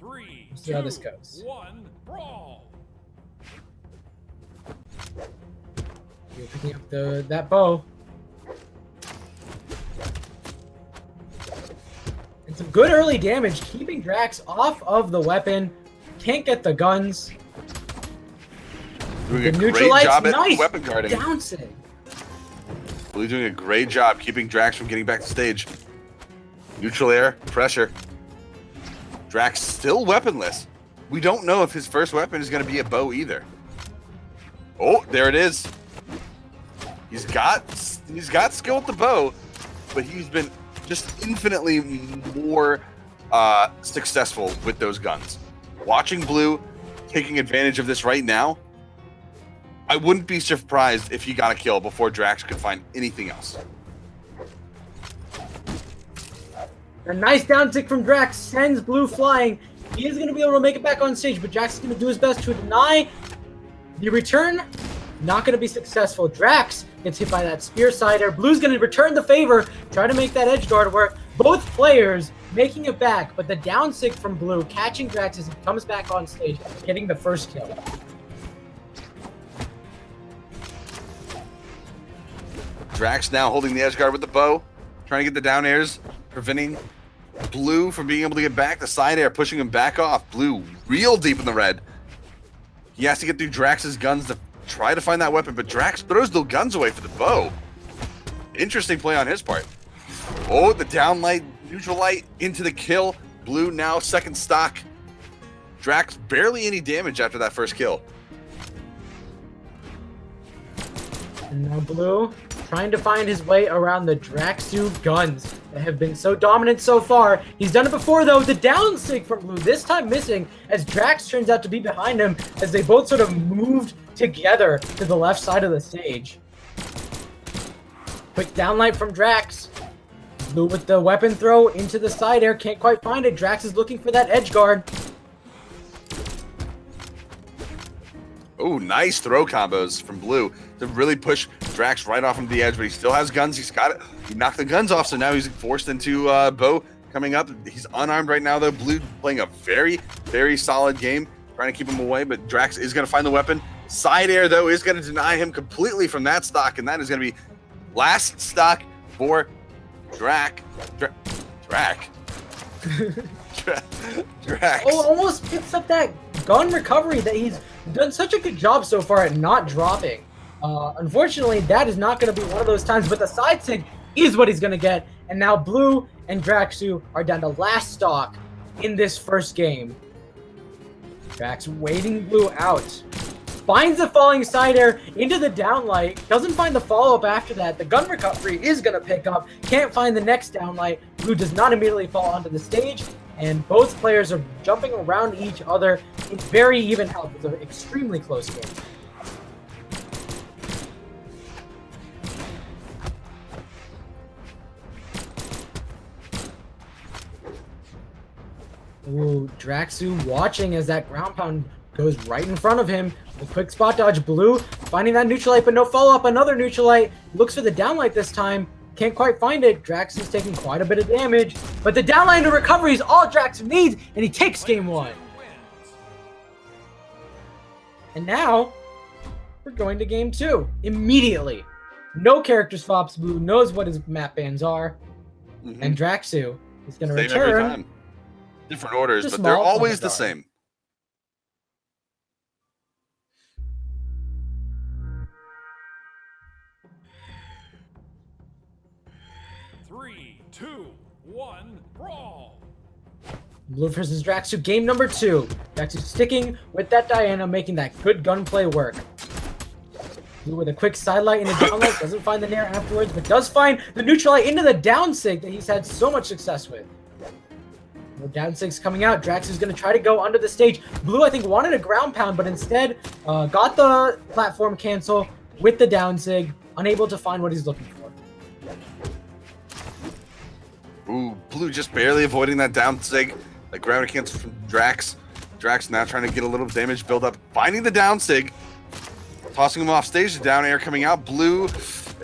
3, see how this goes. 1, brawl. You're picking up that bow. And some good early damage, keeping Drax off of the weapon. Can't get the guns. Doing The a great neutralites, job at nice weapon guarding. bouncing. Blue doing a great job keeping Drax from getting back to stage. Neutral air, pressure. Drax still weaponless. We don't know if his first weapon is going to be a bow either. Oh, there it is. He's got skill with the bow, but he's been just infinitely more successful with those guns. Watching Blue taking advantage of this right now, I wouldn't be surprised if he got a kill before Drax could find anything else. A nice down tick from Drax sends Blue flying. He is going to be able to make it back on stage, but Drax is going to do his best to deny the return. Not going to be successful. Drax gets hit by that spear side air. Blue's going to return the favor, try to make that edge guard work. Both players making it back, but the down sig from Blue catching Drax as he comes back on stage, getting the first kill. Drax now holding the edge guard with the bow, trying to get the down airs, preventing Blue from being able to get back. The side air pushing him back off. Blue real deep in the red. He has to get through Drax's guns to try to find that weapon, but Drax throws the guns away for the bow. Interesting play on his part. Oh, the down light, neutral light into the kill. Blue now second stock. Drax barely any damage after that first kill. And now Blue trying to find his way around the Draxu guns that have been so dominant so far. He's done it before though. The down sig from Blue, this time missing as Drax turns out to be behind him as they both sort of moved together to the left side of the stage. Quick downlight from Drax. Blue with the weapon throw into the side air. Can't quite find it. Drax is looking for that edge guard. Oh, nice throw combos from Blue to really push Drax right off into the edge, but he still has guns. He's got it. He knocked the guns off, so now he's forced into bow coming up. He's unarmed right now, though. Blue playing a very, very solid game, trying to keep him away, but Drax is going to find the weapon. Side air, though, is going to deny him completely from that stock, and that is going to be last stock for Drax. Oh, almost picks up that gun recovery that he's done such a good job so far at not dropping. Unfortunately, that is not going to be one of those times, but the side sig is what he's going to get. And now Blue and Draxu are down to last stock in this first game. Drax waiting Blue out. Finds the falling side air into the downlight. Doesn't find the follow-up after that. The gun recovery is going to pick up. Can't find the next downlight. Blue does not immediately fall onto the stage. And both players are jumping around each other. It's very even health. It's an extremely close game. Ooh, Draxu watching as that ground pound goes right in front of him. A quick spot dodge. Blue finding that neutral light, but no follow-up. Another neutral light. Looks for the downlight this time. Can't quite find it. Drax is taking quite a bit of damage, but the downlight and recovery is all Drax needs, and he takes game one. And now, we're going to game two. Immediately. No character swaps. Blue knows what his map bans are, and Draxu is going to return. Every time. Different orders, but they're always the same. Three, two, one, brawl. Blue versus Draxu, game number two. Draxu sticking with that Diana, making that good gunplay work. Blue with a quick sidelight and a downlight, doesn't find the nair afterwards, but does find the neutral light into the down sig that he's had so much success with. No down sigs coming out. Draxu's going to try to go under the stage. Blue, I think, wanted a ground pound, but instead got the platform cancel with the down sig, unable to find what he's looking for. Ooh, Blue just barely avoiding that down sig. The gravity cancel from Drax. Drax now trying to get a little damage build up. Finding the down sig. Tossing him off stage. The down air coming out. Blue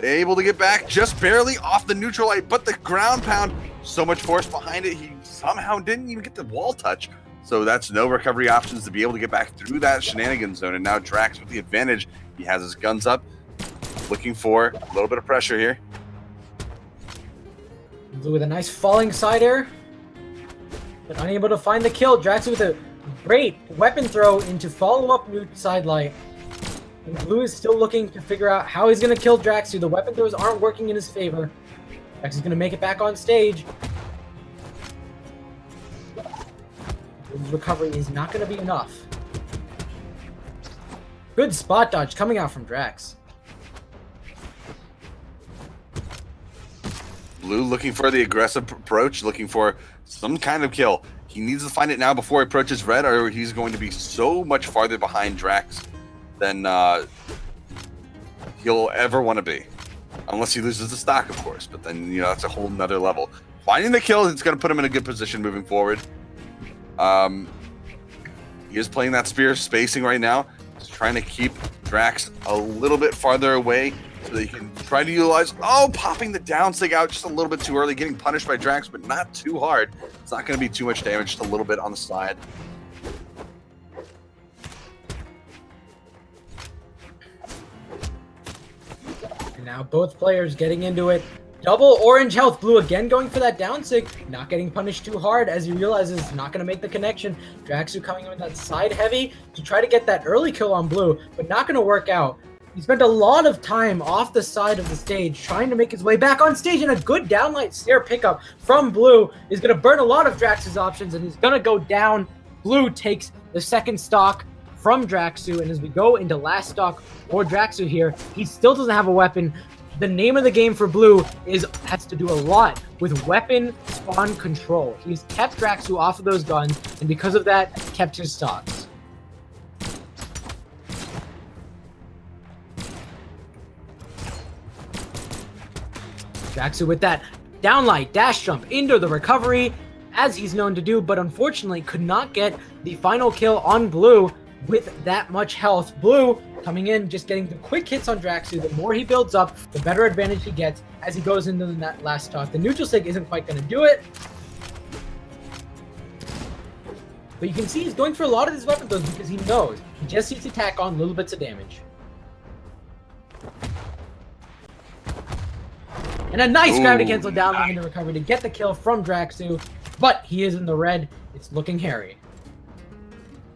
able to get back just barely off the neutral light, but the ground pound, so much force behind it. He somehow didn't even get the wall touch. So that's no recovery options to be able to get back through that shenanigans zone. And now Drax with the advantage. He has his guns up, looking for a little bit of pressure here. Blue with a nice falling side air, but unable to find the kill. Draxu with a great weapon throw into follow-up new side light. And Blue is still looking to figure out how he's going to kill Draxu. The weapon throws aren't working in his favor. Draxu's going to make it back on stage. Blue's recovery is not going to be enough. Good spot dodge coming out from Drax. Blue looking for the aggressive approach, looking for some kind of kill. He needs to find it now before he approaches red, or he's going to be so much farther behind Drax than he'll ever want to be. Unless he loses the stock, of course. But then, you know, that's a whole nother level. Finding the kill, it's going to put him in a good position moving forward. He is playing that spear spacing right now. He's trying to keep Drax a little bit farther away so that he can try to utilize, popping the down sig out just a little bit too early, getting punished by Drax, but not too hard. It's not going to be too much damage, just a little bit on the side. And now both players getting into it. Double orange health. Blue again going for that down sig, not getting punished too hard as he realizes he's not going to make the connection. Draxu coming in with that side heavy to try to get that early kill on Blue, but not going to work out. He spent a lot of time off the side of the stage trying to make his way back on stage, and a good downlight snare pickup from Blue is going to burn a lot of Drax's options, and he's going to go down. Blue takes the second stock from Draxu, and as we go into last stock for Draxu here, he still doesn't have a weapon. The name of the game for Blue has to do a lot with weapon spawn control. He's kept Draxu off of those guns, and because of that, kept his stocks. Draxu with that downlight dash jump into the recovery, as he's known to do, but unfortunately could not get the final kill on Blue with that much health. Blue coming in, just getting the quick hits on Draxu. The more he builds up, the better advantage he gets as he goes into that last stock. The neutral sig isn't quite going to do it, but you can see he's going for a lot of his weapon throws because he knows he just needs to tack on little bits of damage. And a nice gravity cancel down into recovery to get the kill from Draxu, but he is in the red. It's looking hairy.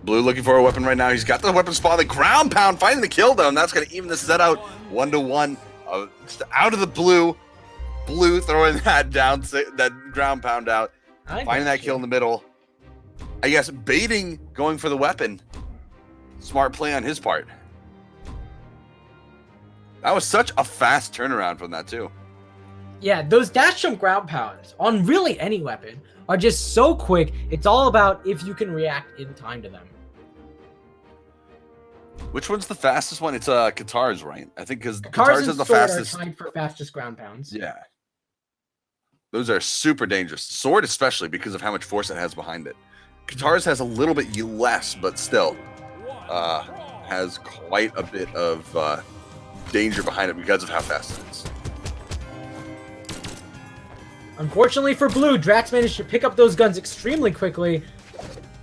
Blue looking for a weapon right now. He's got the weapon spawn, the ground pound, finding the kill though, and that's going to even this set out 1-1. Just out of the blue. Blue throwing that down, that ground pound out, finding that kill in the middle. I guess baiting, going for the weapon. Smart play on his part. That was such a fast turnaround from that too. Yeah, those dash jump ground pounds on really any weapon are just so quick. It's all about if you can react in time to them. Which one's the fastest one? It's Qatar's, right? I think because Qatar's is the Sword fastest. Are tied for fastest ground pounds. Yeah. Those are super dangerous. Sword especially because of how much force it has behind it. Qatar's has a little bit less, but still has quite a bit of danger behind it because of how fast it is. Unfortunately for Blue, Drax managed to pick up those guns extremely quickly.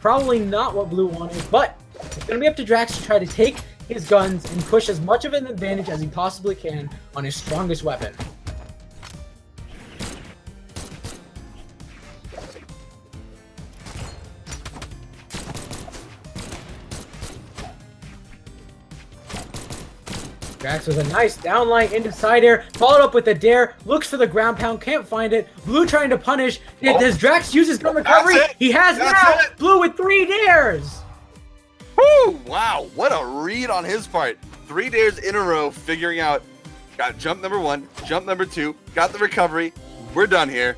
Probably not what Blue wanted, but it's going to be up to Drax to try to take his guns and push as much of an advantage as he possibly can on his strongest weapon. Drax with a nice downlight into side air, followed up with a dare, looks for the ground pound, can't find it. Blue trying to punish. Does Drax use his gun recovery? He has now! Blue with 3 dares! Woo! Wow, what a read on his part. 3 dares in a row, figuring out, got jump number 1, jump number 2, got the recovery. We're done here.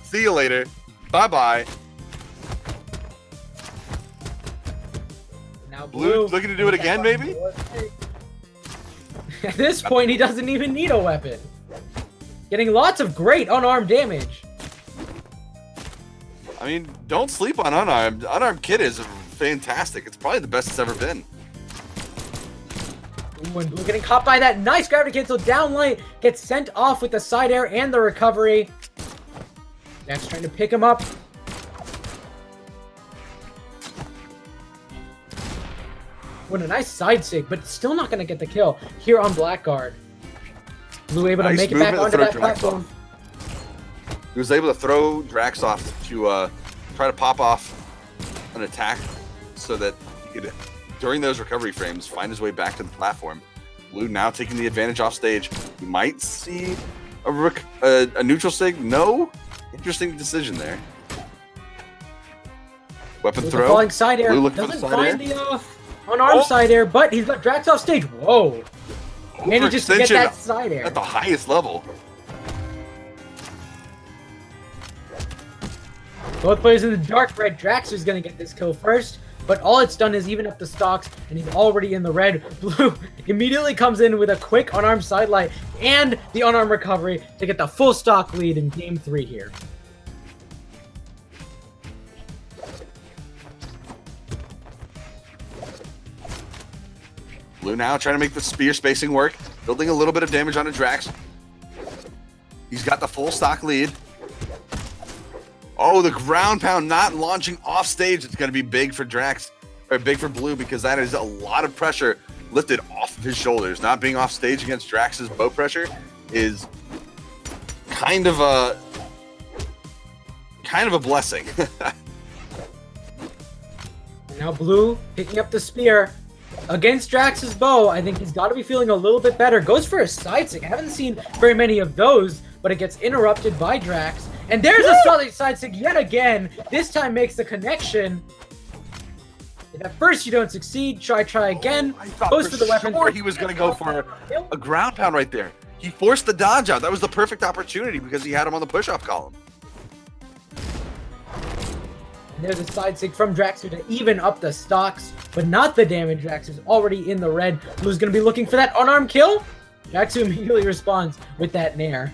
See you later. Bye-bye. Now Blue looking to do it again, maybe? At this point, he doesn't even need a weapon. Getting lots of great unarmed damage. I mean, don't sleep on unarmed. Unarmed Kid is fantastic. It's probably the best it's ever been. Ooh, and Blue getting caught by that nice gravity cancel downlight. Gets sent off with the side air and the recovery. Next trying to pick him up. with a nice side sig, but still not going to get the kill here on Blackguard. Blue able to Nice make it back movement to onto throw that Drax platform. He was able to throw Drax off to try to pop off an attack so that he could, during those recovery frames, find his way back to the platform. Blue now taking the advantage off stage. We might see a neutral sig. No? Interesting decision there. Weapon With throw. the falling side air. Blue looking for Doesn't the side find air. the unarmed side air, but he's got Drax off stage. Whoa. Manages to get that side air. At the highest level. Both players in the dark red. Draxu is going to get this kill first, but all it's done is even up the stocks, and he's already in the red. Blue immediately comes in with a quick unarmed sidelight and the unarmed recovery to get the full stock lead in game 3 here. Blue now trying to make the spear spacing work, building a little bit of damage on a Drax. He's got the full stock lead. Oh, the ground pound not launching off stage. It's going to be big for Drax, or big for Blue, because that is a lot of pressure lifted off of his shoulders. Not being off stage against Drax's bow pressure is kind of a blessing. Now Blue picking up the spear against Drax's bow. I think he's got to be feeling a little bit better. Goes for a side sig. I haven't seen very many of those, but it gets interrupted by Drax. And there's a solid side sig yet again. This time makes the connection. If at first you don't succeed, try again. I thought Goes for for the weapon. sure he was going to go for a ground pound right there. He forced the dodge out. That was the perfect opportunity because he had him on the push-off column. And there's a side sig from Draxu to even up the stocks, but not the damage. Draxu's already in the red. Blue's going to be looking for that unarmed kill. Draxu immediately responds with that nair.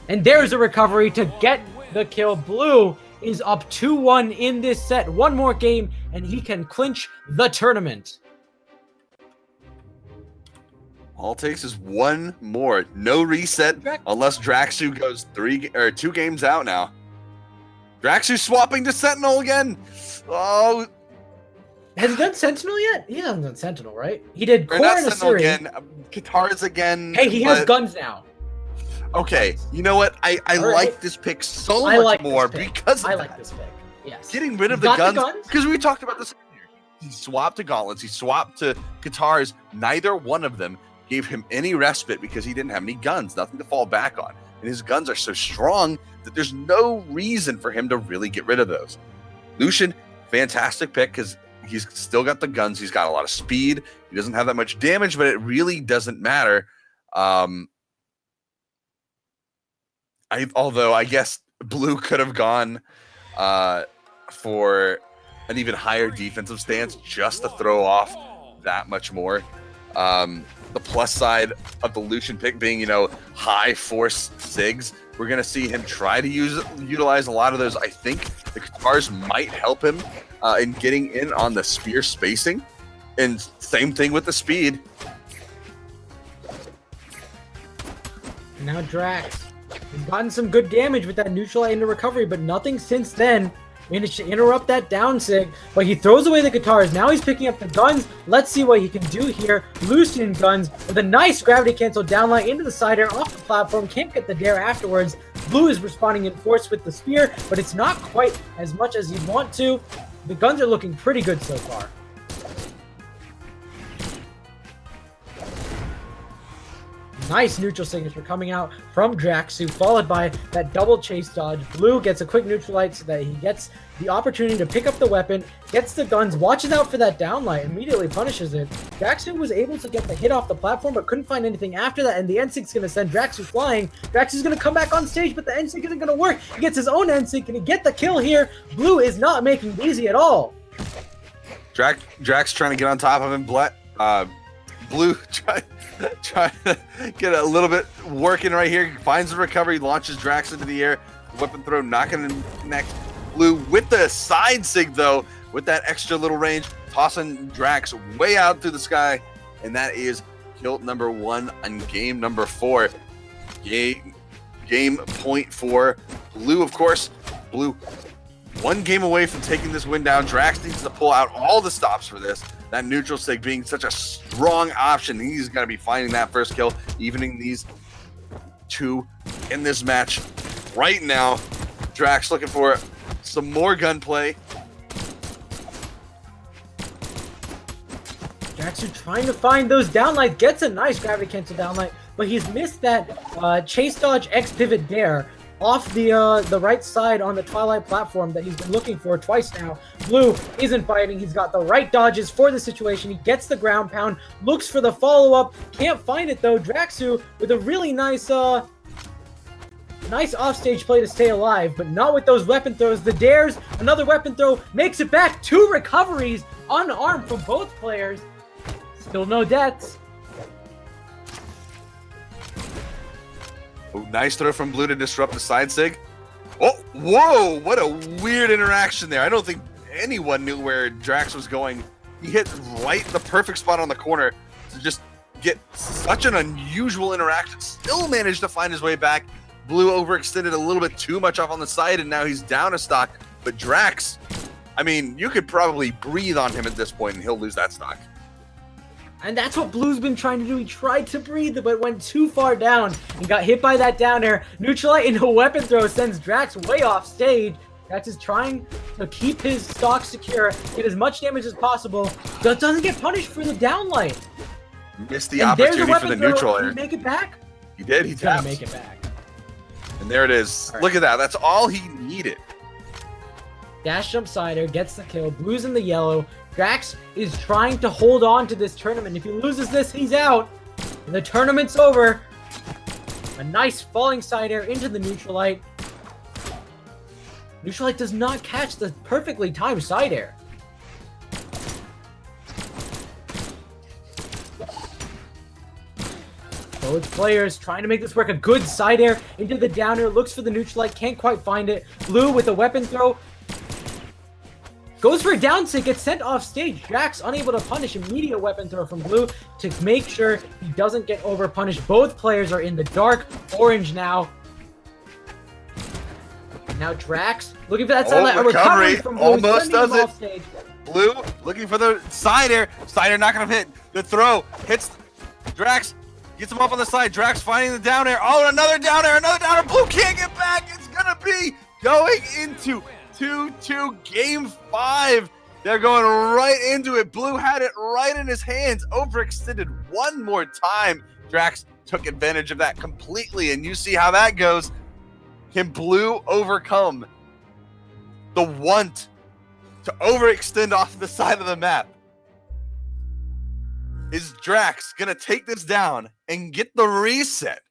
And there's a recovery to get the kill. Blue is up 2-1 in this set. One more game, and he can clinch the tournament. All it takes is one more. No reset unless Draxu goes 2 games out now. Draxu swapping to Sentinel again. Oh. Has he done Sentinel yet? He hasn't done Sentinel, right? He did Core Not in a Sentinel series. again. Guitars again. Hey, he has guns now. Okay, you know what? I All right. like this pick so much more because of I that. like this pick. Yes. Getting rid of He's the got guns, because we talked about this earlier. He swapped to gauntlets, he swapped to guitars. Neither one of them gave him any respite because he didn't have any guns, nothing to fall back on. And his guns are so strong that there's no reason for him to really get rid of those. Lucian, fantastic pick because he's still got the guns. He's got a lot of speed. He doesn't have that much damage, but it really doesn't matter. Although I guess Blue could have gone for an even higher defensive stance just to throw off that much more. The plus side of the Lucian pick being, high force SIGs. We're going to see him try to utilize a lot of those. I think the guitars might help him in getting in on the spear spacing. And same thing with the speed. Now Drax. He's gotten some good damage with that neutral light into recovery, but nothing since then. Managed to interrupt that down sig, but he throws away the guitars. Now he's picking up the guns. Let's see what he can do here. Lucian guns with a nice gravity cancel downlight into the side air off the platform. Can't get the dare afterwards. Blue is responding in force with the spear, but it's not quite as much as you'd want to. The guns are looking pretty good so far. Nice neutral signature coming out from Draxu, followed by that double chase dodge. Blue gets a quick neutral light so that he gets the opportunity to pick up the weapon, gets the guns, watches out for that downlight, immediately punishes it. Draxu was able to get the hit off the platform, but couldn't find anything after that, and the N-Sync is going to send Draxu flying. Draxu's going to come back on stage, but the N-Sync isn't going to work. He gets his own N-Sync, and he get the kill here. Blue is not making it easy at all. Drax trying to get on top of him. Blue try to get a little bit working right here. Finds the recovery, launches Drax into the air. Weapon throw not going to connect. Blue with the side sig though, with that extra little range, tossing Drax way out through the sky, and that is kill number 1 on game number 4. Game point for Blue, of course. Blue one game away from taking this win down. Drax needs to pull out all the stops for this. That neutral sig being such a strong option. He's going to be finding that first kill, evening these two in this match. Right now, Drax looking for some more gunplay. Draxu trying to find those downlights, gets a nice gravity cancel downlight, but he's missed that chase dodge X pivot dare off the right side on the Twilight platform that he's been looking for twice now. Blue isn't biting. He's got the right dodges for the situation. He gets the ground pound, looks for the follow-up, can't find it though. Draxu with a really nice offstage play to stay alive, but not with those weapon throws. The dares, another weapon throw, makes it back. 2 recoveries unarmed from both players. Still no deaths. Oh, nice throw from Blue to disrupt the side sig. Oh, whoa, what a weird interaction there. I don't think anyone knew where Drax was going. He hit right the perfect spot on the corner to just get such an unusual interaction. Still managed to find his way back. Blue overextended a little bit too much off on the side, and now he's down a stock. But Drax, I mean, you could probably breathe on him at this point, and he'll lose that stock. And that's what Blue's been trying to do. He tried to breathe, but went too far down and got hit by that down air. Neutralite into a weapon throw sends Drax way off stage. Drax is trying to keep his stock secure, get as much damage as possible, but doesn't get punished for the downlight. Missed the opportunity for the neutral air. Did he make it back? He did. He tapped. Make it back. And there it is. Right. Look at that. That's all he needed. Dash jump sider gets the kill. Blue's in the yellow. Drax is trying to hold on to this tournament. If he loses this, he's out. And the tournament's over. A nice falling side air into the Neutralite. Neutralite does not catch the perfectly timed side air. Both players trying to make this work. A good side air into the down air. Looks for the Neutralite. Can't quite find it. Blue with a weapon throw. Goes for a down sig, gets sent off stage. Drax unable to punish. Immediate weapon throw from Blue to make sure he doesn't get over punished. Both players are in the dark orange now. Now Drax looking for that side recovery from Blue. Almost does it. Blue looking for the side air. Side air not gonna hit. The throw hits Drax. Gets him up on the side. Drax finding the down air. Oh, another down air. Another down air. Blue can't get back. It's gonna be going into 2-2 game 5. They're going right into it. Blue had it right in his hands. Overextended one more time. Drax took advantage of that completely, and you see how that goes. Can Blue overcome the want to overextend off the side of the map? Is Drax gonna take this down and get the reset?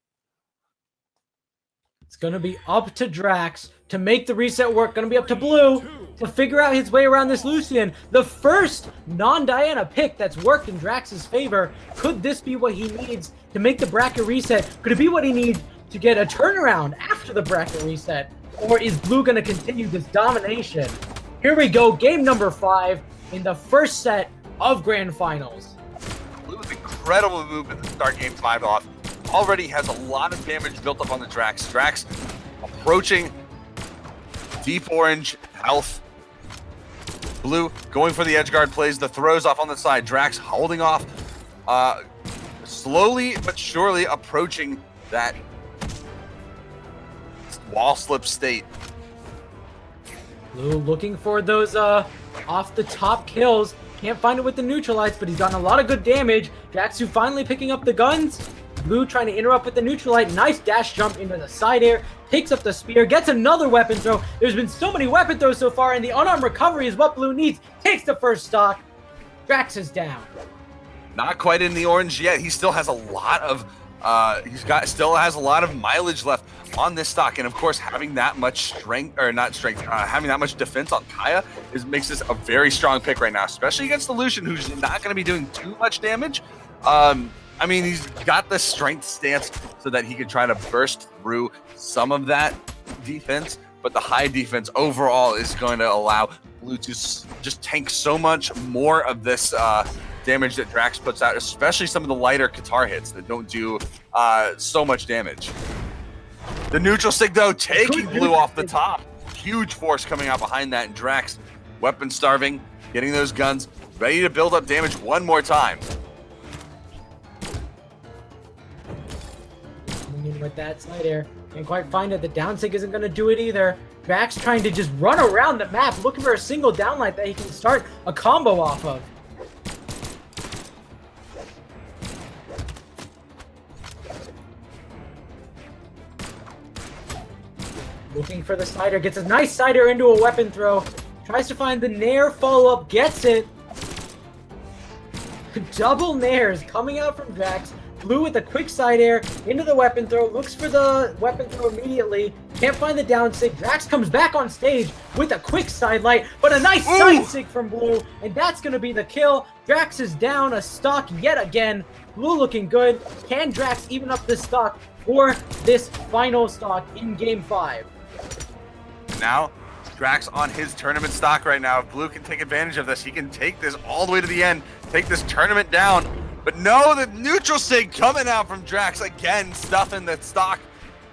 It's gonna be up to Drax to make the reset work. Gonna be up to Blue to figure out his way around this Lucian. The first non-Diana pick that's worked in Drax's favor. Could this be what he needs to make the bracket reset? Could it be what he needs to get a turnaround after the bracket reset? Or is Blue gonna continue this domination? Here we go, game number 5 in the first set of Grand Finals. Blue's incredible movement to start game 5 off. Already has a lot of damage built up on the Drax. Drax approaching deep orange health. Blue going for the edge guard plays the throws off on the side. Drax holding off, slowly but surely approaching that wall slip state. Blue looking for those off the top kills. Can't find it with the neutralites, but he's gotten a lot of good damage. Draxu finally picking up the guns. Blue trying to interrupt with the neutralite. Nice dash jump into the side air. Takes up the spear. Gets another weapon throw. There's been so many weapon throws so far, and the unarmed recovery is what Blue needs. Takes the first stock. Drax is down. Not quite in the orange yet. He still has a lot of still has a lot of mileage left on this stock, and of course having that much strength, or not strength, having that much defense on Kaya makes this a very strong pick right now, especially against the Lucian, who's not going to be doing too much damage. I mean, he's got the strength stance so that he can try to burst through some of that defense, but the high defense overall is going to allow Blue to just tank so much more of this damage that Drax puts out, especially some of the lighter Qatar hits that don't do so much damage. The neutral sig, though, taking Blue off the top. huge force coming out behind that, and Drax, weapon starving, getting those guns, ready to build up damage one more time. Coming in with that side air. Can't quite find it. The down sig isn't going to do it either. Drax trying to just run around the map, looking for a single downlight that he can start a combo off of. Looking for the slider, gets a nice slider into a weapon throw. Tries to find the nair follow-up, gets it. Double nairs coming out from Drax. Blue with a quick side air into the weapon throw, looks for the weapon throw immediately. Can't find the down sig. Drax comes back on stage with a quick side light, but a nice side sig from Blue, and that's going to be the kill. Drax is down a stock yet again. Blue looking good. Can Drax even up this stock for this final stock in Game 5? Now, Drax on his tournament stock right now. If Blue can take advantage of this, he can take this all the way to the end, take this tournament down. But no, the neutral sig coming out from Drax again, stuffing the stock.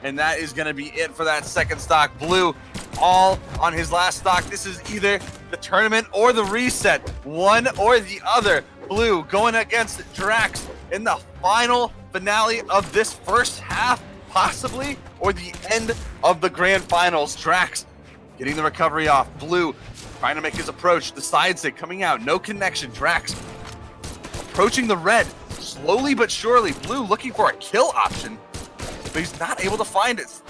And that is going to be it for that second stock. Blue all on his last stock. This is either the tournament or the reset, one or the other. Blue going against Drax in the final finale of this first half, possibly, or the end of the grand finals. Drax getting the recovery off. Blue trying to make his approach. The side sig coming out. No connection. Drax approaching the red. Slowly but surely. Blue looking for a kill option, but he's not able to find it.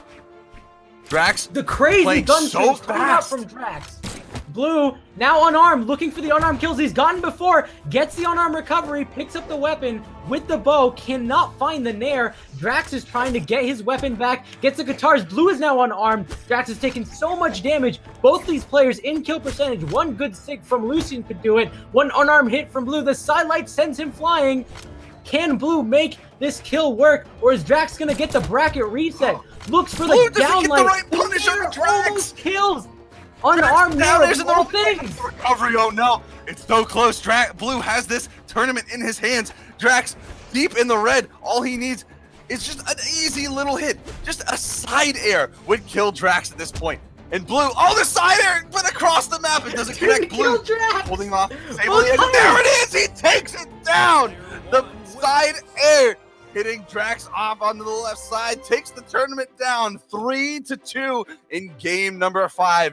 Drax, the crazy gun so coming out from Drax. Blue, now unarmed, looking for the unarmed kills he's gotten before, gets the unarmed recovery, picks up the weapon with the bow, cannot find the nair. Drax is trying to get his weapon back, gets the guitars. Blue is now unarmed. Drax has taken so much damage. Both these players in kill percentage. One good sig from Lucian could do it. One unarmed hit from Blue. The sidelight sends him flying. Can Blue make this kill work, or is Drax gonna get the bracket reset? Looks for the downlight. The right punish on Drax. Almost kills. Unarmed now, there's the all things. recovery. Oh no, it's so close. Blue has this tournament in his hands. Drax deep in the red. All he needs is just an easy little hit. Just a side air would kill Drax at this point. And Blue, oh, the side air, but across the map, it doesn't connect. Blue holding off, disabling it. There it is, he takes it down. The side air hitting Drax off onto the left side, takes the tournament down 3-2 in game number 5.